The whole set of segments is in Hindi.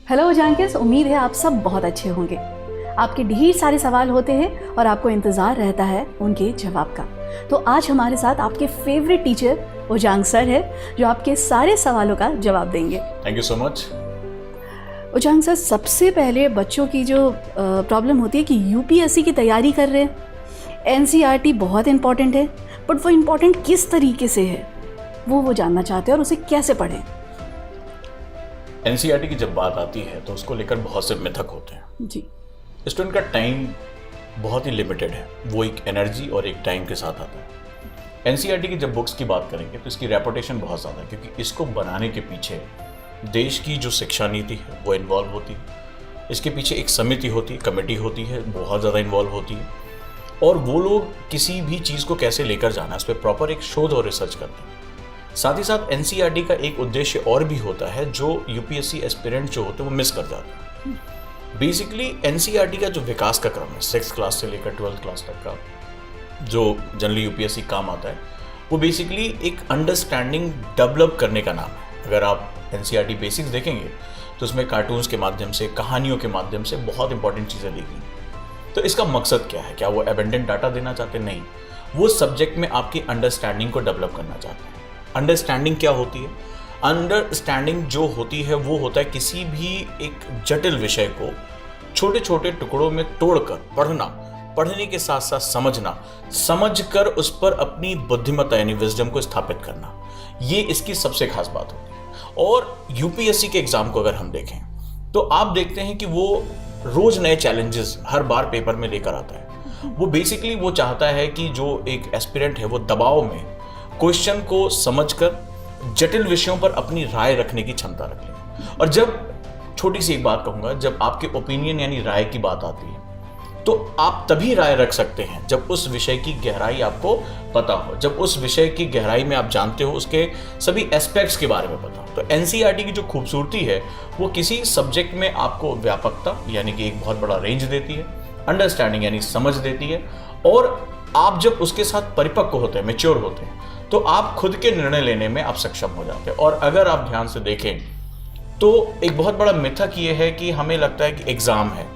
हेलो जानकिस, उम्मीद है आप सब बहुत अच्छे होंगे। आपके ढेर सारे सवाल होते हैं और आपको इंतज़ार रहता है उनके जवाब का। तो आज हमारे साथ आपके फेवरेट टीचर उजांग सर है जो आपके सारे सवालों का जवाब देंगे। Thank you so much. Ujang sir, सबसे पहले बच्चों की जो प्रॉब्लम होती है कि यूपीएससी की तैयारी कर रहे हैं, एनसीईआरटी बहुत इंपॉर्टेंट है, बट वो इम्पॉर्टेंट किस तरीके से है वो जानना चाहते हैं और उसे कैसे पढ़ें। एनसीईआरटी की जब बात आती है तो उसको लेकर बहुत से मिथक होते हैं जी। स्टूडेंट का टाइम बहुत ही लिमिटेड है, वो एक एनर्जी और एक टाइम के साथ आता है। एनसीईआरटी की जब बुक्स की बात करेंगे तो इसकी रेपुटेशन बहुत ज़्यादा है, क्योंकि इसको बनाने के पीछे देश की जो शिक्षा नीति है वो इन्वॉल्व होती है। इसके पीछे एक समिति होती है, कमेटी होती है, बहुत ज़्यादा इन्वॉल्व होती है, और वो लोग किसी भी चीज़ को कैसे लेकर जाना है उस पर प्रॉपर एक शोध और रिसर्च करते हैं। साथ ही साथ एनसीईआरटी का एक उद्देश्य और भी होता है जो यूपीएससी एस्पिरेंट जो होते हैं वो मिस कर जाते हैं। बेसिकली एनसीईआरटी का जो विकास का क्रम है 6th क्लास से लेकर 12th क्लास तक का, जो जनरली यूपीएससी काम आता है, वो बेसिकली एक अंडरस्टैंडिंग डेवलप करने का नाम है। अगर आप एनसीईआरटी बेसिक्स देखेंगे तो उसमें कार्टून्स के माध्यम से, कहानियों के माध्यम से बहुत इंपॉर्टेंट चीज़ें दी गई। तो इसका मकसद क्या है? क्या वो एबेंडेंट डाटा देना चाहते हैं? नहीं, वो सब्जेक्ट में आपकी अंडरस्टैंडिंग को डेवलप करना चाहते हैं। अंडरस्टैंडिंग क्या होती है? अंडरस्टैंडिंग जो होती है वो होता है किसी भी एक जटिल विषय को छोटे छोटे टुकड़ों में तोड़कर पढ़ना, पढ़ने के साथ साथ समझना, समझकर उस पर अपनी बुद्धिमत्ता यानी विजडम को स्थापित करना। ये इसकी सबसे खास बात होती है। और यूपीएससी के एग्जाम को अगर हम देखें तो आप देखते हैं कि वो रोज नए चैलेंजेस हर बार पेपर में लेकर आता है। वो बेसिकली वो चाहता है कि जो एक एस्पिरेंट है वो दबाव में क्वेश्चन को समझकर जटिल विषयों पर अपनी राय रखने की क्षमता रख ले। और जब छोटी सी एक बात कहूंगा, जब आपके ओपिनियन यानी राय की बात आती है तो आप तभी राय रख सकते हैं जब उस विषय की गहराई आपको पता हो, जब उस विषय की गहराई में आप जानते हो, उसके सभी एस्पेक्ट्स के बारे में पता हो। तो एनसीईआरटी की जो खूबसूरती है वो किसी सब्जेक्ट में आपको व्यापकता यानी कि एक बहुत बड़ा रेंज देती है, अंडरस्टैंडिंग यानी समझ देती है, और आप जब उसके साथ परिपक्व होते हैं, मैच्योर होते हैं, तो आप खुद के निर्णय लेने में आप सक्षम हो जाते हैं। और अगर आप ध्यान से देखें तो एक बहुत बड़ा मिथक ये है कि हमें लगता है कि एग्जाम है,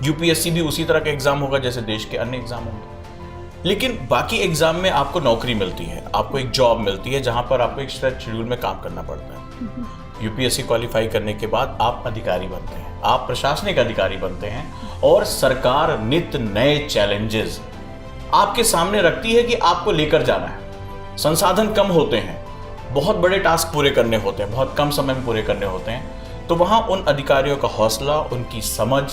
यूपीएससी भी उसी तरह का एग्जाम होगा जैसे देश के अन्य एग्जाम होंगे, लेकिन बाकी एग्जाम में आपको नौकरी मिलती है, आपको एक जॉब मिलती है जहां पर आपको एक सेट शेड्यूल में काम करना पड़ता है। यूपीएससी क्वालिफाई करने के बाद आप अधिकारी बनते हैं, आप प्रशासनिक अधिकारी बनते हैं, और सरकार नित्य नए चैलेंजेस आपके सामने रखती है कि आपको लेकर जाना है। संसाधन कम होते हैं, बहुत बड़े टास्क पूरे करने होते हैं, बहुत कम समय में पूरे करने होते हैं, तो वहां उन अधिकारियों का हौसला, उनकी समझ,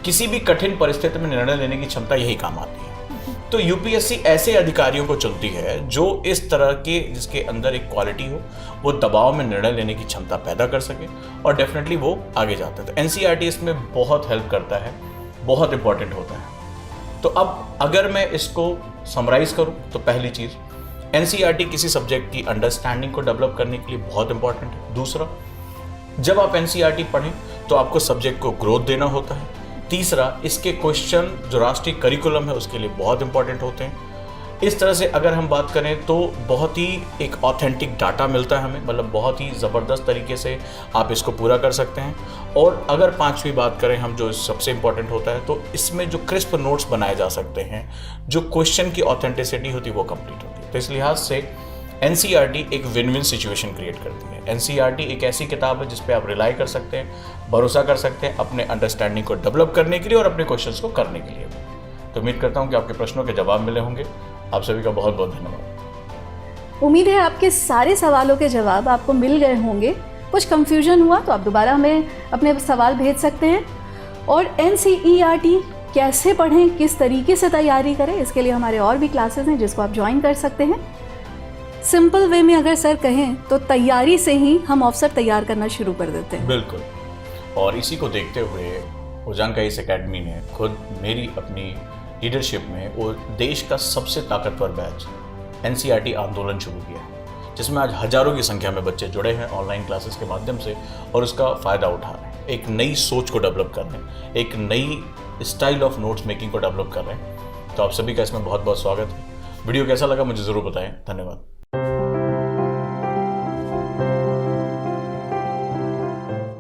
किसी भी कठिन परिस्थिति में निर्णय लेने की क्षमता यही काम आती है। तो यूपीएससी ऐसे अधिकारियों को चुनती है जो इस तरह के, जिसके अंदर एक क्वालिटी हो, वो दबाव में निर्णय लेने की क्षमता पैदा कर सके, और डेफिनेटली वो आगे जाते हैं। तो एनसीईआरटी इसमें बहुत हेल्प करता है, बहुत इंपॉर्टेंट होता है। तो अब अगर मैं इसको समराइज करूं तो पहली चीज, एनसीईआरटी किसी सब्जेक्ट की अंडरस्टैंडिंग को डेवलप करने के लिए बहुत इंपॉर्टेंट है। दूसरा, जब आप एनसीईआरटी पढ़ें तो आपको सब्जेक्ट को ग्रोथ देना होता है। तीसरा, इसके क्वेश्चन जो राष्ट्रीय करिकुलम है उसके लिए बहुत इंपॉर्टेंट होते हैं। इस तरह से अगर हम बात करें तो बहुत ही एक ऑथेंटिक डाटा मिलता है हमें, मतलब बहुत ही ज़बरदस्त तरीके से आप इसको पूरा कर सकते हैं। और अगर पांचवी बात करें हम, जो सबसे इंपॉर्टेंट होता है, तो इसमें जो क्रिस्प नोट्स बनाए जा सकते हैं, जो क्वेश्चन की ऑथेंटिसिटी होती है वो कंप्लीट होती है। तो इस लिहाज से एनसीईआरटी एक विन विन सिचुएशन क्रिएट करती है। एनसीईआरटी एक ऐसी किताब है जिस पे आप रिलाई कर सकते हैं, भरोसा कर सकते हैं अपने अंडरस्टैंडिंग को डेवलप करने के लिए और अपने क्वेश्चंस को करने के लिए। तो उम्मीद करता हूँ कि आपके प्रश्नों के जवाब मिले होंगे। आप सभी का बहुत बहुत धन्यवाद। उम्मीद है आपके सारे सवालों के जवाब आपको मिल गए होंगे। कुछ कंफ्यूजन हुआ तो आप दोबारा हमें अपने सवाल भेज सकते हैं। और एनसीईआरटी कैसे पढ़ें, किस तरीके से तैयारी करें, इसके लिए हमारे और भी क्लासेस हैं जिसको आप ज्वाइन कर सकते हैं। सिंपल वे में अगर सर कहें तो तैयारी से ही हम अफसर तैयार करना शुरू कर देते हैं। बिल्कुल, और इसी को देखते हुए उजांग इस एकेडमी ने खुद मेरी अपनी लीडरशिप में वो देश का सबसे ताकतवर बैच एनसीईआरटी आंदोलन शुरू किया है, जिसमें आज हजारों की संख्या में बच्चे जुड़े हैं ऑनलाइन क्लासेस के माध्यम से और उसका फ़ायदा उठा रहे हैं। एक नई सोच को डेवलप कर रहे हैं, एक नई स्टाइल ऑफ नोट्स मेकिंग को डेवलप कर रहे हैं। तो आप सभी का इसमें बहुत बहुत स्वागत है। वीडियो कैसा लगा मुझे ज़रूर बताएं। धन्यवाद।